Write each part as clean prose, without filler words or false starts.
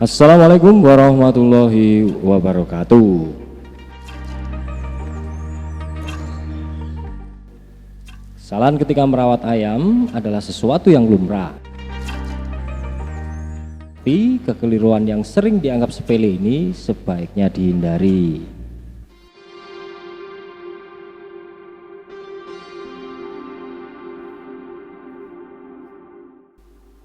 Assalamualaikum warahmatullahi wabarakatuh. Kesalahan ketika merawat ayam adalah sesuatu yang lumrah. Tapi kekeliruan yang sering dianggap sepele ini sebaiknya dihindari.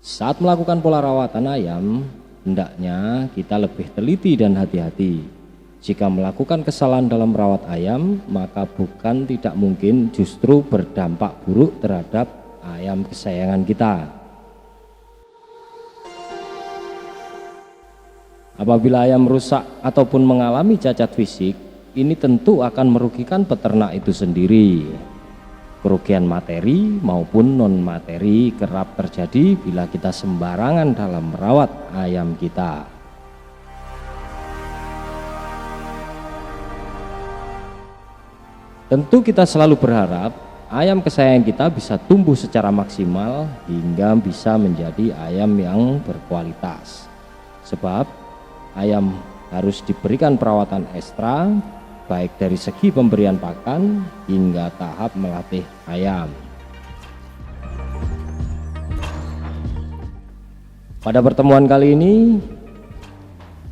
Saat melakukan pola rawatan ayam, hendaknya kita lebih teliti dan hati-hati. Jika melakukan kesalahan dalam merawat ayam, maka bukan tidak mungkin justru berdampak buruk terhadap ayam kesayangan kita. Apabila ayam rusak ataupun mengalami cacat fisik, ini tentu akan merugikan peternak itu sendiri. Kerugian materi maupun non-materi kerap terjadi bila kita sembarangan dalam merawat ayam kita. Tentu kita selalu berharap ayam kesayangan kita bisa tumbuh secara maksimal hingga bisa menjadi ayam yang berkualitas. Sebab ayam harus diberikan perawatan ekstra, baik dari segi pemberian pakan hingga tahap melatih ayam. Pada pertemuan kali ini,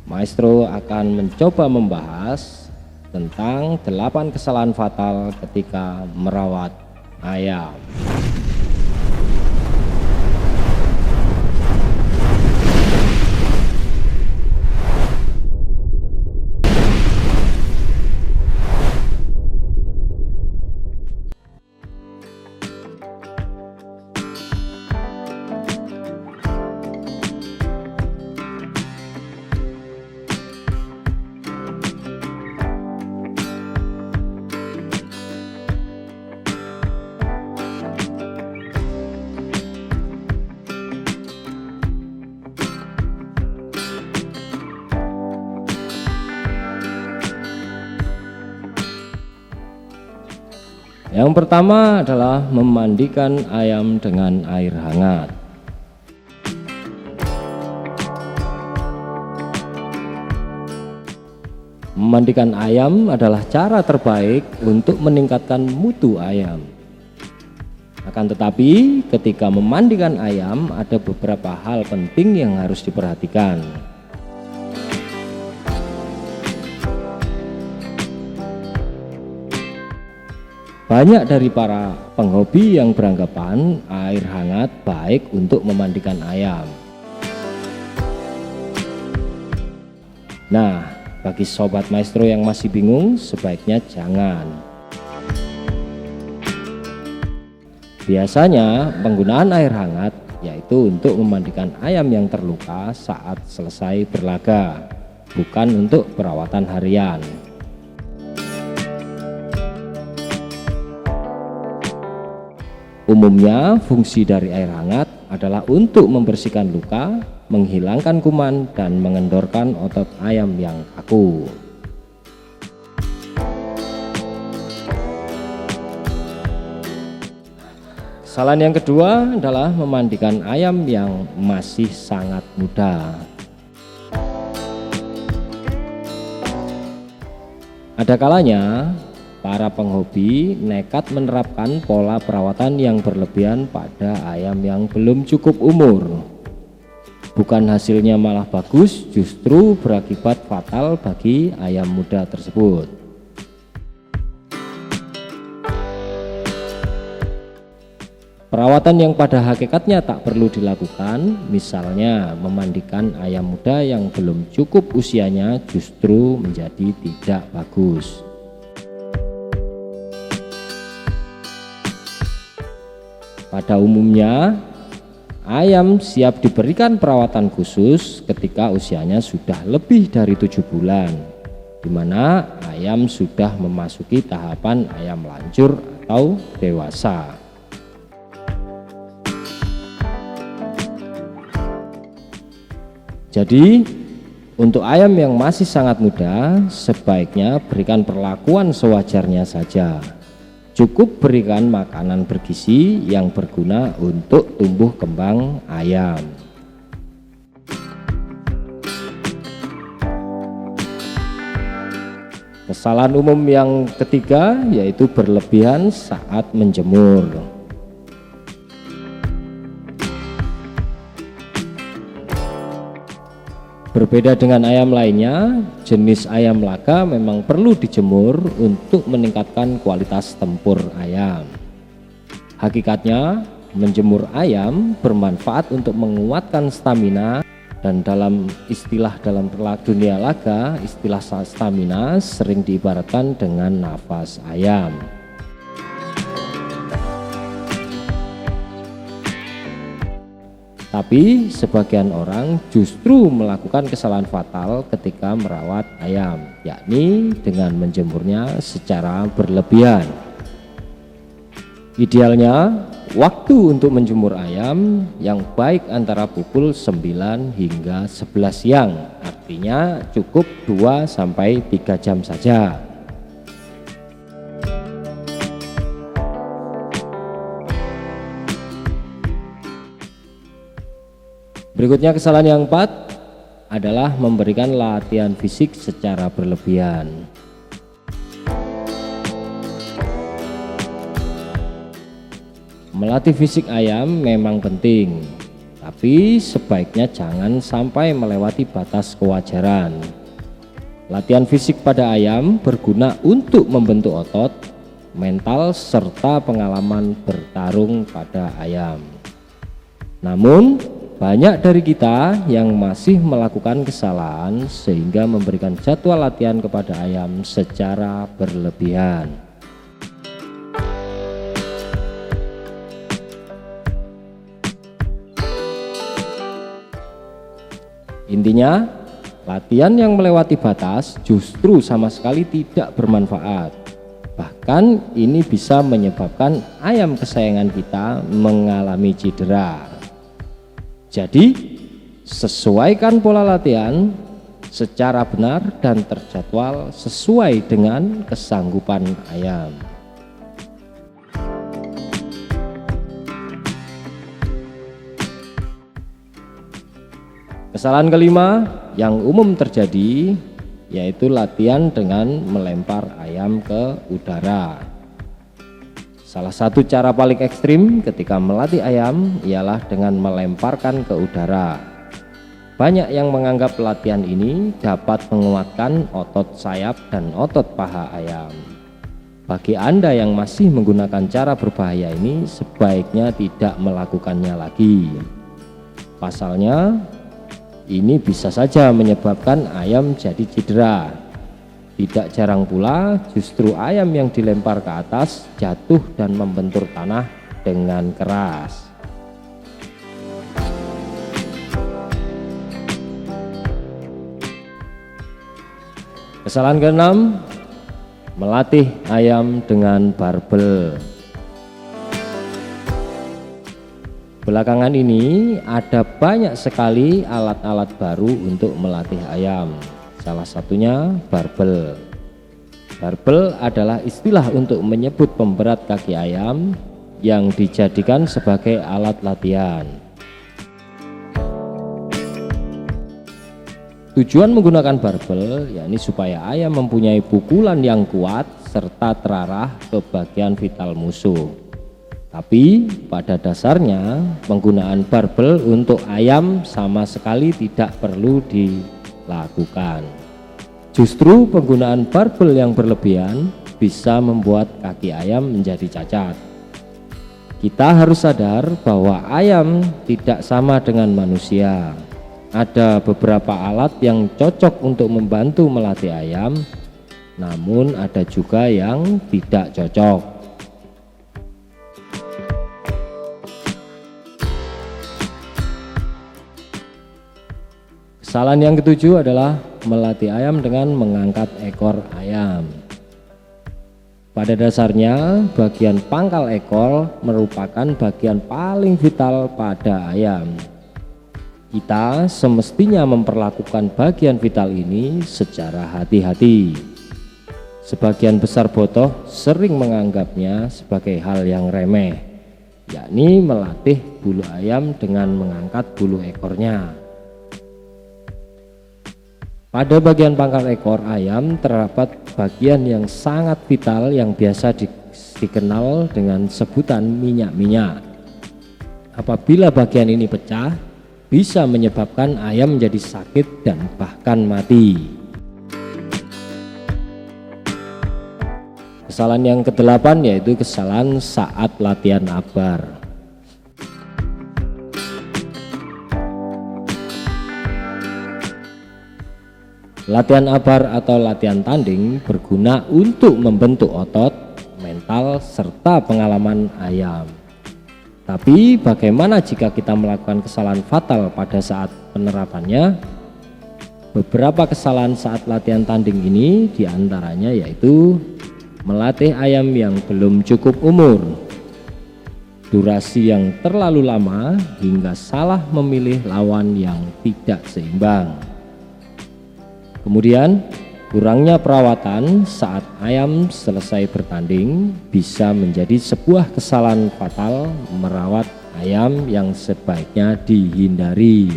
Maestro akan mencoba membahas tentang 8 kesalahan fatal ketika merawat ayam. Yang pertama adalah memandikan ayam dengan air hangat. Memandikan ayam adalah cara terbaik untuk meningkatkan mutu ayam. Akan tetapi, ketika memandikan ayam ada beberapa hal penting yang harus diperhatikan. Banyak dari para penghobi yang beranggapan air hangat baik untuk memandikan ayam. Nah, bagi sobat maestro yang masih bingung, sebaiknya jangan. Biasanya penggunaan air hangat yaitu untuk memandikan ayam yang terluka saat selesai berlaga, bukan untuk perawatan harian. Umumnya fungsi dari air hangat adalah untuk membersihkan luka, menghilangkan kuman, dan mengendorkan otot ayam yang kaku. Kesalahan yang kedua adalah memandikan ayam yang masih sangat muda. Ada kalanya para penghobi nekat menerapkan pola perawatan yang berlebihan pada ayam yang belum cukup umur. Bukan hasilnya malah bagus, justru berakibat fatal bagi ayam muda tersebut. Perawatan yang pada hakikatnya tak perlu dilakukan, misalnya memandikan ayam muda yang belum cukup usianya, justru menjadi tidak bagus. Pada umumnya, ayam siap diberikan perawatan khusus ketika usianya sudah lebih dari 7 bulan, di mana ayam sudah memasuki tahapan ayam lancur atau dewasa. Jadi, untuk ayam yang masih sangat muda, sebaiknya berikan perlakuan sewajarnya saja. Cukup berikan makanan bergizi yang berguna untuk tumbuh kembang ayam. Kesalahan umum yang ketiga yaitu berlebihan saat menjemur. Berbeda dengan ayam lainnya, jenis ayam laga memang perlu dijemur untuk meningkatkan kualitas tempur ayam. Hakikatnya, menjemur ayam bermanfaat untuk menguatkan stamina. Dan dalam dunia laga, istilah stamina sering diibaratkan dengan nafas ayam. Tapi sebagian orang justru melakukan kesalahan fatal ketika merawat ayam, yakni dengan menjemurnya secara berlebihan. Idealnya, waktu untuk menjemur ayam yang baik antara pukul 9 hingga 11 siang, artinya cukup 2-3 jam saja. Berikutnya kesalahan yang keempat adalah memberikan latihan fisik secara berlebihan. Melatih fisik ayam memang penting, tapi sebaiknya jangan sampai melewati batas kewajaran. Latihan fisik pada ayam berguna untuk membentuk otot, mental, serta pengalaman bertarung pada ayam. Namun, banyak dari kita yang masih melakukan kesalahan sehingga memberikan jadwal latihan kepada ayam secara berlebihan. Intinya, latihan yang melewati batas justru sama sekali tidak bermanfaat. Bahkan ini bisa menyebabkan ayam kesayangan kita mengalami cedera. Jadi, sesuaikan pola latihan secara benar dan terjadwal sesuai dengan kesanggupan ayam. Kesalahan kelima yang umum terjadi yaitu latihan dengan melempar ayam ke udara. Salah satu cara paling ekstrim ketika melatih ayam ialah dengan melemparkan ke udara. Banyak yang menganggap latihan ini dapat menguatkan otot sayap dan otot paha ayam. Bagi Anda yang masih menggunakan cara berbahaya ini, sebaiknya tidak melakukannya lagi. Pasalnya, ini bisa saja menyebabkan ayam jadi cedera. Tidak jarang pula justru ayam yang dilempar ke atas jatuh dan membentur tanah dengan keras. Kesalahan keenam, melatih ayam dengan barbel. Belakangan ini ada banyak sekali alat-alat baru untuk melatih ayam. Salah satunya barbel. Barbel adalah istilah untuk menyebut pemberat kaki ayam yang dijadikan sebagai alat latihan. Tujuan menggunakan barbel yakni supaya ayam mempunyai pukulan yang kuat serta terarah ke bagian vital musuh. Tapi pada dasarnya penggunaan barbel untuk ayam sama sekali tidak perlu dilakukan. Justru penggunaan barbel yang berlebihan bisa membuat kaki ayam menjadi cacat. Kita harus sadar bahwa ayam tidak sama dengan manusia. Ada beberapa alat yang cocok untuk membantu melatih ayam, namun ada juga yang tidak cocok. Kesalahan yang ketujuh adalah melatih ayam dengan mengangkat ekor ayam. Pada dasarnya, bagian pangkal ekor merupakan bagian paling vital pada ayam. Kita semestinya memperlakukan bagian vital ini secara hati-hati. Sebagian besar botoh sering menganggapnya sebagai hal yang remeh, yakni melatih bulu ayam dengan mengangkat bulu ekornya. Pada bagian pangkal ekor ayam terdapat bagian yang sangat vital yang biasa dikenal dengan sebutan minyak-minyak. Apabila bagian ini pecah, bisa menyebabkan ayam menjadi sakit dan bahkan mati. Kesalahan yang ke-8 yaitu kesalahan saat latihan abar. Latihan abar atau latihan tanding berguna untuk membentuk otot, mental, serta pengalaman ayam. Tapi bagaimana jika kita melakukan kesalahan fatal pada saat penerapannya? Beberapa kesalahan saat latihan tanding ini diantaranya yaitu melatih ayam yang belum cukup umur, durasi yang terlalu lama, hingga salah memilih lawan yang tidak seimbang. Kemudian kurangnya perawatan saat ayam selesai bertanding bisa menjadi sebuah kesalahan fatal merawat ayam yang sebaiknya dihindari.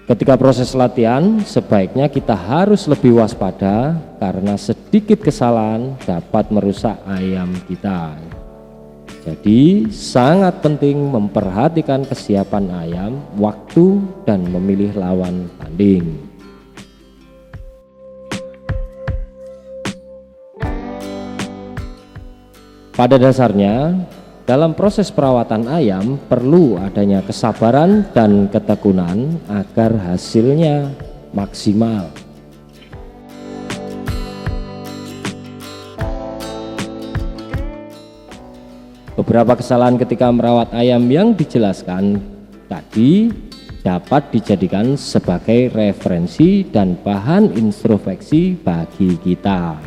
Ketika proses latihan, sebaiknya kita harus lebih waspada karena sedikit kesalahan dapat merusak ayam kita. Jadi sangat penting memperhatikan kesiapan ayam, waktu, dan memilih lawan tanding. Pada dasarnya, dalam proses perawatan ayam perlu adanya kesabaran dan ketekunan agar hasilnya maksimal. Beberapa kesalahan ketika merawat ayam yang dijelaskan tadi dapat dijadikan sebagai referensi dan bahan introspeksi bagi kita.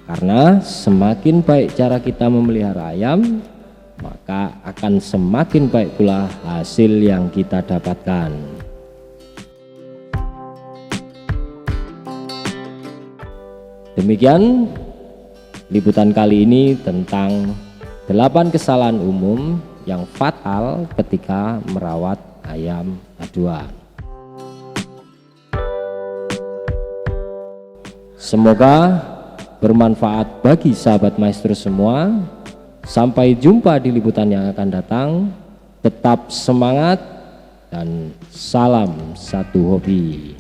Karena semakin baik cara kita memelihara ayam, maka akan semakin baik pula hasil yang kita dapatkan. Demikian liputan kali ini tentang 8 kesalahan umum yang fatal ketika merawat ayam aduan. Semoga bermanfaat bagi sahabat maestro semua. Sampai jumpa di liputan yang akan datang. Tetap semangat dan salam satu hobi.